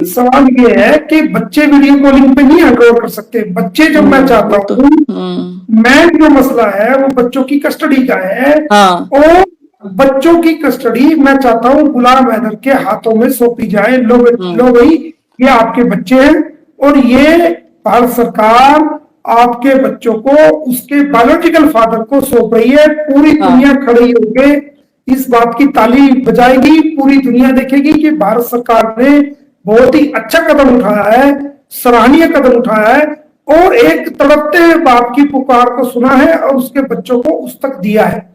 सवाल ये है कि बच्चे वीडियो कॉलिंग पे नहीं एनरोल कर सकते। बच्चे जब मैं चाहता हूँ, मैं जो मसला है वो बच्चों की कस्टडी का है। हाँ। और बच्चों की कस्टडी मैं चाहता हूँ गुलाम हैदर के हाथों में सौंपी जाए। लो भाई, ये आपके बच्चे हैं और ये भारत सरकार आपके बच्चों को उसके बायोलॉजिकल फादर को सौंप रही है। पूरी दुनिया खड़ी होकर इस बात की ताली बजाएगी, पूरी दुनिया देखेगी कि भारत सरकार ने बहुत ही अच्छा कदम उठाया है, सराहनीय कदम उठाया है और एक तड़पते बाप की पुकार को सुना है और उसके बच्चों को उस तक दिया है।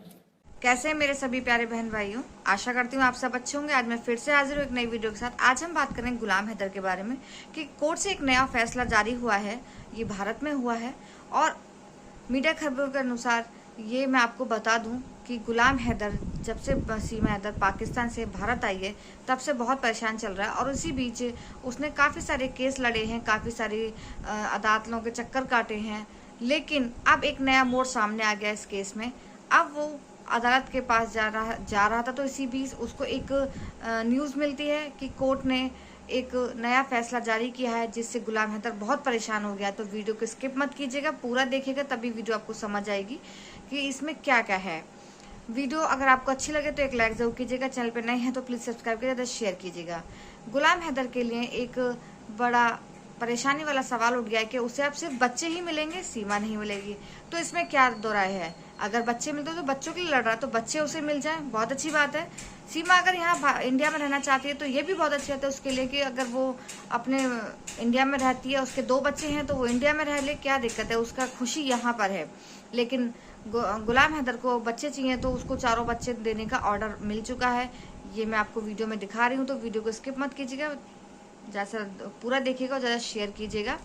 कैसे हैं मेरे सभी प्यारे बहन भाइयों, आशा करती हूँ आप सब अच्छे होंगे। आज मैं फिर से हाजिर हूँ एक नई वीडियो के साथ। आज हम बात करेंगे गुलाम हैदर के बारे में कि कोर्ट से एक नया फैसला जारी हुआ है, ये भारत में हुआ है और मीडिया खबरों के अनुसार ये मैं आपको बता दूं कि गुलाम हैदर जब से सीमा हैदर पाकिस्तान से भारत आई है तब से बहुत परेशान चल रहा है और उसी बीच उसने काफ़ी सारे केस लड़े हैं, काफ़ी सारी अदालतों के चक्कर काटे हैं। लेकिन अब एक नया मोड़ सामने आ गया इस केस में। अब वो अदालत के पास जा रहा था तो इसी बीच उसको एक न्यूज़ मिलती है कि कोर्ट ने एक नया फैसला जारी किया है जिससे गुलाम हैदर बहुत परेशान हो गया। तो वीडियो को स्किप मत कीजिएगा, पूरा देखिएगा तभी वीडियो आपको समझ आएगी कि इसमें क्या क्या है। वीडियो अगर आपको अच्छी लगे तो एक लाइक जरूर कीजिएगा, चैनल पर नए हैं तो प्लीज़ सब्सक्राइब कीजिएगा, शेयर कीजिएगा। गुलाम हैदर के लिए एक बड़ा परेशानी वाला सवाल उठ गया है कि उसे अब सिर्फ बच्चे ही मिलेंगे, सीमा नहीं मिलेगी। तो इसमें क्या दो राय है? अगर बच्चे मिलते तो बच्चों के लिए लड़ रहा है तो बच्चे उसे मिल जाए, बहुत अच्छी बात है। सीमा अगर यहाँ इंडिया में रहना चाहती है तो ये भी बहुत अच्छी बात है उसके लिए कि अगर वो अपने इंडिया में रहती है, उसके 2 बच्चे हैं तो वो इंडिया में रह ले, क्या दिक्कत है, उसका खुशी यहाँ पर है। लेकिन गुलाम हैदर को बच्चे चाहिए तो उसको 4 बच्चे देने का ऑर्डर मिल चुका है। ये मैं आपको वीडियो में दिखा रही हूँ, तो वीडियो को स्किप मत कीजिएगा, जैसा पूरा देखिएगा और ज़्यादा शेयर कीजिएगा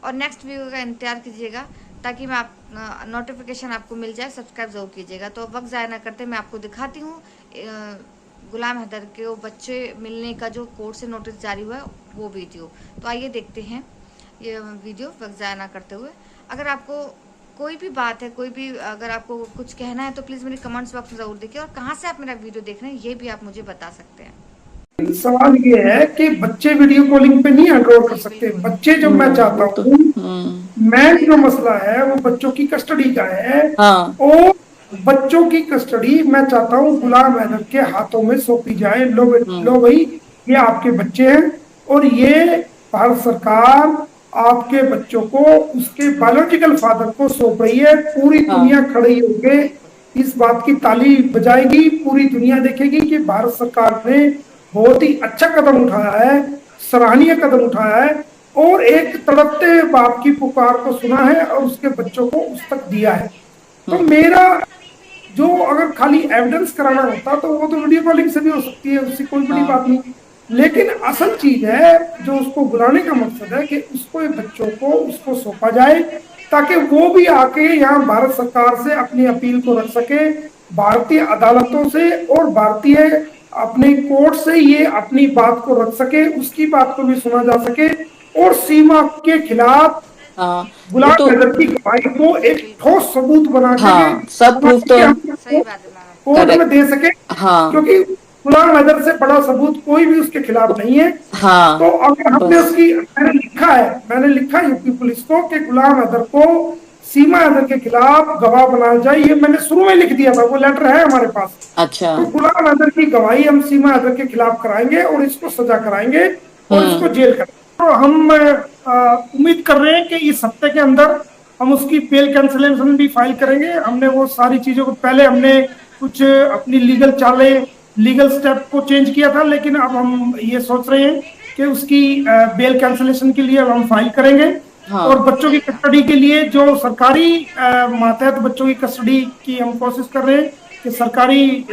और नेक्स्ट वीडियो का इंतजार कीजिएगा ताकि मैं आप नोटिफिकेशन आपको मिल जाए। सब्सक्राइब जरूर कीजिएगा। तो वक्त ज़ाया ना करते मैं आपको दिखाती हूँ गुलाम हैदर के वो बच्चे मिलने का जो कोर्ट से नोटिस जारी हुआ है वो वीडियो। तो आइए देखते हैं ये वीडियो वक्त ज़ाया ना करते हुए। अगर आपको कोई भी बात है, कोई भी अगर आपको कुछ कहना है तो प्लीज़ मेरे कमेंट्स बॉक्स में ज़रूर देखिए और कहाँ से आप मेरा वीडियो देख रहे हैं ये भी आप मुझे बता सकते हैं। सवाल ये है कि बच्चे वीडियो कॉलिंग पे नहीं एनरोल कर सकते। बच्चे जब मैं चाहता हूँ, मैं जो मसला है वो बच्चों की कस्टडी का है। और बच्चों की कस्टडी मैं चाहता हूँ गुलाम हैदर के हाथों में सौंपी जाए। लो भाई, ये आपके बच्चे हैं और ये भारत सरकार आपके बच्चों को उसके बायोलॉजिकल फादर को सौंप रही है। पूरी दुनिया खड़ी होकर इस बात की ताली बजाएगी, पूरी दुनिया देखेगी कि भारत सरकार ने बहुत ही अच्छा कदम उठाया है, सराहनीय कदम उठाया है और एक तड़पते बाप की पुकार को सुना है और उसके बच्चों को उस तक दिया है। तो मेरा जो अगर खाली एविडेंस कराना होता तो वो तो वीडियो कॉलिंग से भी हो सकती है, उससे कोई बड़ी बात नहीं। लेकिन असल चीज है जो उसको बुलाने का मकसद है कि उसको बच्चों को उसको सौंपा जाए ताकि वो भी आके यहाँ भारत सरकार से अपनी अपील को रख सके, भारतीय अदालतों से और भारतीय अपने कोर्ट से ये अपनी बात को रख सके, उसकी बात को भी सुना जा सके और सीमा के खिलाफ गुलाम हैदर की गवाही को एक ठोस सबूत बना के सब प्रूफ तो कोर्ट में दे सके। क्योंकि गुलाम हैदर से बड़ा सबूत कोई भी उसके खिलाफ नहीं है। तो अगर हमने उसकी मैंने लिखा यूपी पुलिस को कि गुलाम हैदर को सीमा हैदर के खिलाफ गवाह बनाया जाए, ये मैंने शुरू में लिख दिया था, वो लेटर है हमारे पास। अच्छा। तो गुलाम हैदर की गवाही हम सीमा हैदर के खिलाफ कराएंगे और इसको सजा कराएंगे और इसको जेल कराएंगे। तो हम उम्मीद कर रहे हैं कि इस हफ्ते के अंदर हम उसकी बेल कैंसिलेशन भी फाइल करेंगे। हमने वो सारी चीजों को पहले हमने कुछ अपनी लीगल स्टेप को चेंज किया था, लेकिन अब हम ये सोच रहे हैं कि उसकी बेल कैंसिलेशन के लिए हम फाइल करेंगे। और बच्चों की कस्टडी के लिए जो सरकारी मातहत बच्चों की कस्टडी की हम कोशिश कर रहे हैं कि सरकारी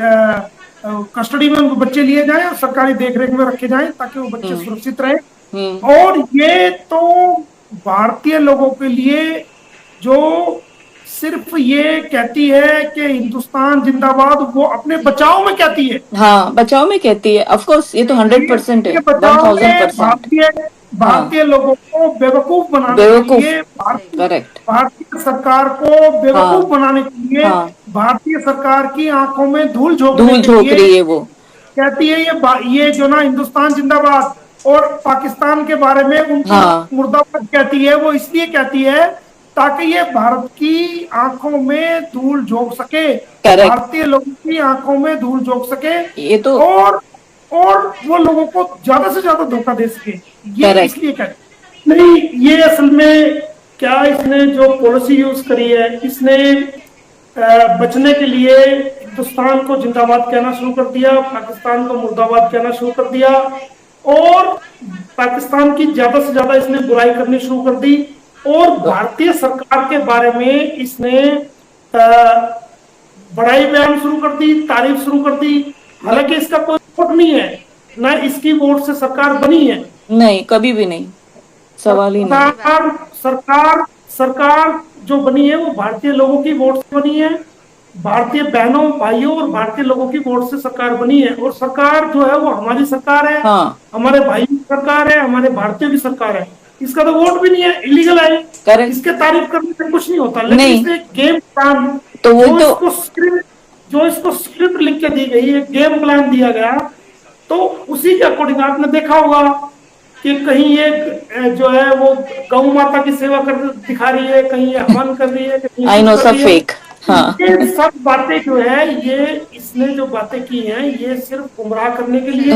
कस्टडी में बच्चे लिए जाएं और सरकारी देखरेख में रखे जाएं ताकि वो बच्चे सुरक्षित रहें। और ये तो भारतीय लोगों के लिए जो सिर्फ ये कहती है कि हिंदुस्तान जिंदाबाद, वो अपने बचाव में कहती है। बचाव में कहती है। ऑफ कोर्स ये तो 100% है, 1000%। भारतीय लोगों को बेवकूफ बनाने के लिए, भारतीय सरकार को बेवकूफ बनाने के लिए, भारतीय सरकार की आंखों में धूल झोंक रही है। वो कहती है ये जो ना हिंदुस्तान जिंदाबाद, और पाकिस्तान के बारे में उनको मुर्दाबाद कहती है। वो इसलिए कहती है ताकि ये भारत की आंखों में धूल झोंक सके, भारतीय लोगों की आंखों में धूल झोंक सके, ये तो और वो लोगों को ज्यादा से ज्यादा धोखा दे सके, ये इसलिए कहते। नहीं, ये असल में क्या, इसने जो पॉलिसी यूज करी है, इसने बचने के लिए हिंदुस्तान को जिंदाबाद कहना शुरू कर दिया, पाकिस्तान को मुर्दाबाद कहना शुरू कर दिया, और पाकिस्तान की ज्यादा से ज्यादा इसने बुराई करनी शुरू कर दी, और भारतीय सरकार के बारे में इसने बड़ाई बयान शुरू कर दी, तारीफ शुरू कर दी। हालांकि इसका कोई वोट नहीं है, ना इसकी वोट से सरकार बनी है, नहीं, कभी भी नहीं, सवाल ही नहीं। सरकार जो बनी है वो भारतीय लोगों की वोट से बनी है, भारतीय बहनों भाइयों और भारतीय लोगों की वोट से सरकार बनी है। और सरकार जो है वो हमारी सरकार है, हमारे भाइयों की सरकार है, हमारे भारतीयों की सरकार है। इसका तो वोट भी नहीं है, इलीगल है, इसके तारीफ करने से कुछ नहीं होता। लेकिन इसने गेम प्लान, तो जो इसको स्क्रिप्ट लिख के दी गई है, गेम प्लान दिया गया, तो उसी के अकॉर्डिंग आपने देखा होगा कि कहीं ये जो है वो गौ माता की सेवा कर दिखा रही है, कहीं ये हवन कर रही है, कहीं सब फेक। ये सब बातें जो है, ये इसने जो बातें की हैं, ये सिर्फ गुमराह करने के लिए,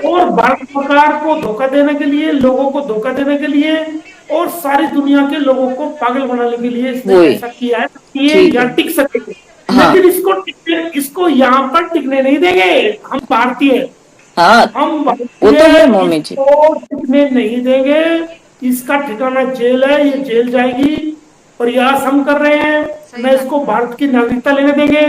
और भारत सरकार को धोखा देने के लिए, लोगों को धोखा देने के लिए, और सारी दुनिया के लोगों को पागल बनाने के लिए इसने ऐसा किया है कि ये यहाँ टिक सके। लेकिन इसको यहाँ पर टिकने नहीं देंगे हम भारतीय। हम टिकने नहीं देंगे, इसका ठिकाना जेल है, ये जेल जाएगी। प्रयास हम कर रहे हैं, न इसको भारत की नागरिकता लेने देंगे,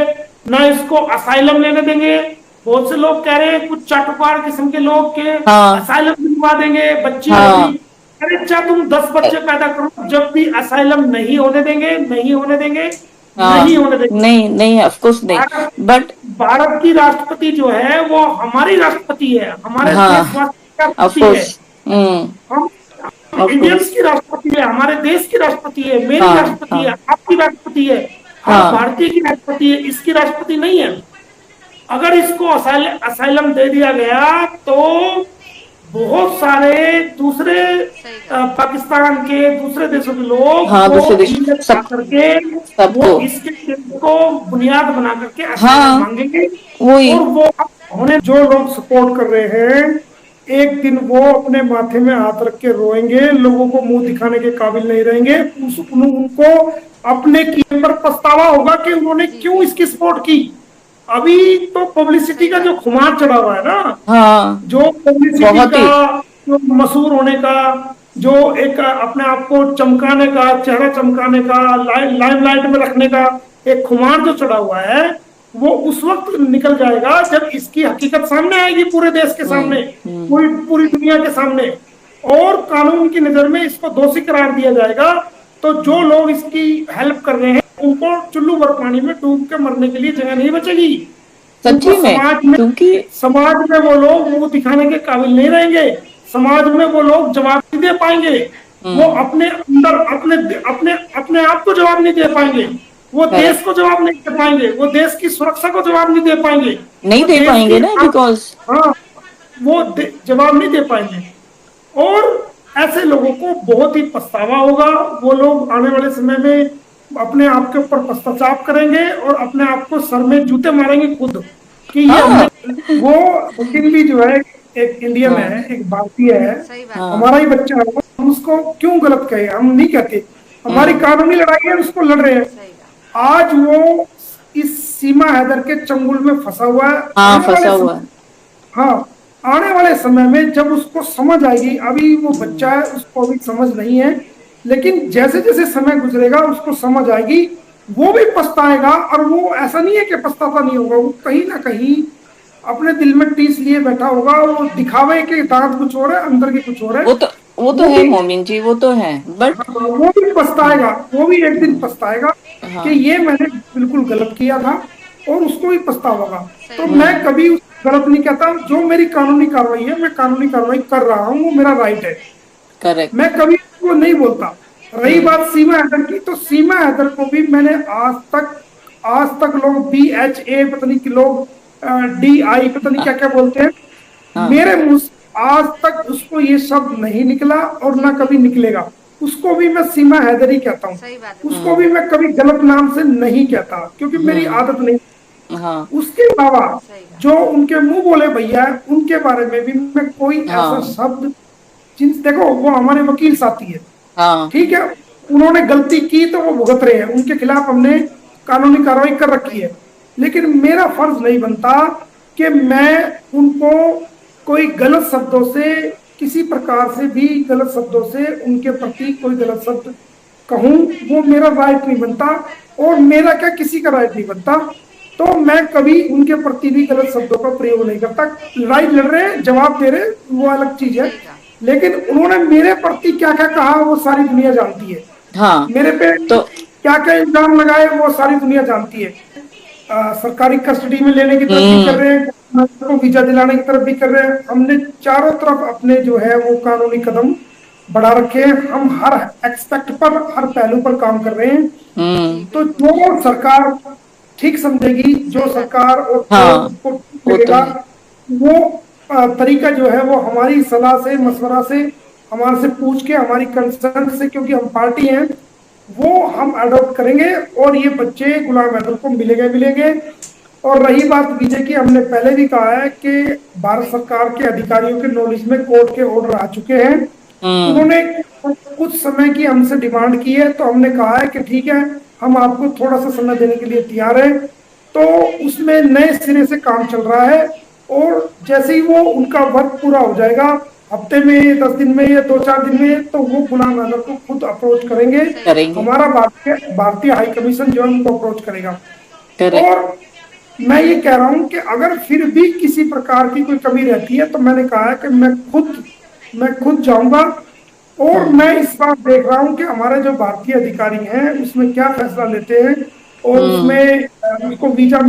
न इसको असाइलम लेने देंगे। बहुत से लोग कह रहे हैं, कुछ चाटुकार किस्म के लोग के असाइलम दिलवा देंगे, बच्ची अरे अच्छा, तुम 10 बच्चे पैदा करो, जब भी असाइलम नहीं होने देंगे, नहीं होने देंगे, नहीं होने देंगे। नहीं, ऑफ कोर्स नहीं। बट भारत की राष्ट्रपति जो है वो हमारी राष्ट्रपति है, हमारे देशवासी है, हम इंडियंस की राष्ट्रपति है, हमारे देश की राष्ट्रपति है, मेरी राष्ट्रपति है, आपकी राष्ट्रपति है, भारतीय की राष्ट्रपति है, इसकी राष्ट्रपति नहीं है। अगर इसको असाइलम दे दिया गया तो बहुत सारे दूसरे पाकिस्तान के दूसरे देशों के लोग करके वो इसके को बुनियाद बना करके मांगेंगे, और वो उन्हें जो लोग सपोर्ट कर रहे हैं, एक दिन वो अपने माथे में हाथ रख के रोएंगे, लोगों को मुंह दिखाने के काबिल नहीं रहेंगे। उनको अपने किए पर पछतावा होगा कि उन्होंने क्यों इसकी सपोर्ट की। अभी तो पब्लिसिटी का जो खुमार चढ़ा हुआ है ना, जो पब्लिसिटी का, जो मशहूर होने का, जो एक अपने आप को चमकाने का, चेहरा चमकाने का, लाइमलाइट में रखने का एक खुमार जो चढ़ा हुआ है, वो उस वक्त निकल जाएगा जब इसकी हकीकत सामने आएगी, पूरे देश के सामने, पूरी दुनिया के सामने, और कानून की नजर में इसको दोषी करार दिया जाएगा। तो जो लोग इसकी हेल्प कर रहे हैं उनको चुल्लू भर पानी में डूब के मरने के लिए जगह नहीं बचेगी। सच्ची में समाज में वो लोग मुंह दिखाने के काबिल नहीं रहेंगे, समाज में वो लोग जवाब नहीं दे पाएंगे, वो अपने अंदर अपने आप को जवाब नहीं दे पाएंगे, वो देश को जवाब नहीं दे पाएंगे, वो देश की सुरक्षा को जवाब नहीं दे पाएंगे, ना, बिकॉज वो जवाब नहीं दे पाएंगे। और ऐसे लोगों को बहुत ही पछतावा होगा। वो लोग आने वाले समय में अपने आप के ऊपर पश्चाताप करेंगे और अपने आप को सर में जूते मारेंगे खुद कि ये वो भी जो है एक इंडियन है, एक भारतीय है, हमारा ही बच्चा है, हम उसको क्यों गलत कहे। हम नहीं कहते, हमारी कानूनी लड़ाई है, उसको लड़ रहे हैं। आज वो इस सीमा हैदर के चंगुल में फंसा हुआ है। हाँ, आने वाले समय में जब उसको समझ आएगी, अभी वो बच्चा है, उसको अभी समझ नहीं है, लेकिन जैसे जैसे समय गुजरेगा उसको समझ आएगी, वो भी पछताएगा। और वो ऐसा नहीं है कि पछताता नहीं होगा, वो कहीं ना कहीं अपने दिल में टीस लिए बैठा होगा। वो दिखावे के दांत कुछ और है, अंदर के कुछ और है। वो तो है मोमिन जी, वो तो है, बट वो भी पछताएगा, वो भी एक दिन पछताएगा कि ये मैंने बिल्कुल गलत किया था, और उसको भी पछतावा होगा। तो मैं कभी गलत नहीं कहता, जो मेरी कानूनी कार्रवाई है, मैं कानूनी कार्रवाई कर रहा हूँ, वो मेरा राइट है, करेक्ट। मैं कभी वो नहीं बोलता। रही बात सीमा हैदर की, तो सीमा हैदर को भी मैंने आज तक लोग BHA पता नहीं कि लोग DI पता नहीं क्या क्या बोलते हैं, मेरे मुंह आज तक उसको ये शब्द नहीं निकला और ना कभी निकलेगा। उसको भी मैं सीमा हैदरी कहता हूँ, उसको भी मैं कभी गलत नाम से नहीं कहता, क्योंकि मेरी आदत नहीं। हाँ उसके अलावा जो उनके मुंह बोले भैया है, उनके बारे में भी मैं कोई ऐसा शब्द, देखो वो हमारे वकील साथी है, ठीक है, उन्होंने गलती की तो वो भुगत रहे हैं, उनके खिलाफ हमने कानूनी कार्रवाई कर रखी है, लेकिन मेरा फर्ज नहीं बनता कि मैं उनको कोई गलत शब्दों से, किसी प्रकार से भी गलत शब्दों से उनके प्रति कोई गलत शब्द कहूं, वो मेरा राइट नहीं बनता, और मेरा क्या किसी का राइट नहीं बनता। तो मैं कभी उनके प्रति भी गलत शब्दों का प्रयोग नहीं करता। लड़ाई लड़ रहे, जवाब दे रहे, वो अलग चीज है, लेकिन उन्होंने मेरे प्रति क्या क्या कहा वो सारी दुनिया जानती है। हाँ मेरे पे तो क्या क्या इल्जाम लगाए वो सारी दुनिया जानती है। सरकारी कस्टडी में लेने की तरफ भी कर रहे हैं, को वीजा दिलाने की तरफ भी कर रहे हैं। हमने चारों तरफ अपने जो है वो कानूनी कदम बढ़ा रखे हैं, हम हर एक्सपेक्ट पर, हर पहलू पर काम कर रहे हैं। तो जो सरकार ठीक समझेगी, जो सरकार और उसको लगेगा, वो तरीका जो है वो हमारी सलाह से, मशवरा से, हमारे से पूछ के, हमारी कंसर्न से, क्योंकि हम पार्टी हैं, वो हम अडॉप्ट करेंगे और ये बच्चे गुलाम हैदर को मिलेंगे। और रही बात विजय की, हमने पहले भी कहा है कि भारत सरकार के अधिकारियों के नॉलेज में कोर्ट के ऑर्डर आ चुके हैं। उन्होंने कुछ समय की हमसे डिमांड की है, तो हमने कहा है कि ठीक है, हम आपको थोड़ा सा समय देने के लिए तैयार है। तो उसमें नए सिरे से काम चल रहा है, और जैसे ही वो उनका वर्क पूरा हो जाएगा, हफ्ते में, 10 दिन में या 2-4 दिन में, तो वो गुलाम हैदर को खुद अप्रोच करेंगे। हमारा भारतीय हाई कमीशन जो है उनको अप्रोच करेगा। और मैं ये कह रहा हूँ कि अगर फिर भी किसी प्रकार की कोई कमी रहती है, तो मैंने कहा है कि मैं खुद जाऊंगा, और मैं इस बार देख रहा हूँ कि हमारे जो भारतीय अधिकारी हैं उसमें क्या फैसला लेते हैं, और उसमें उनको वीजा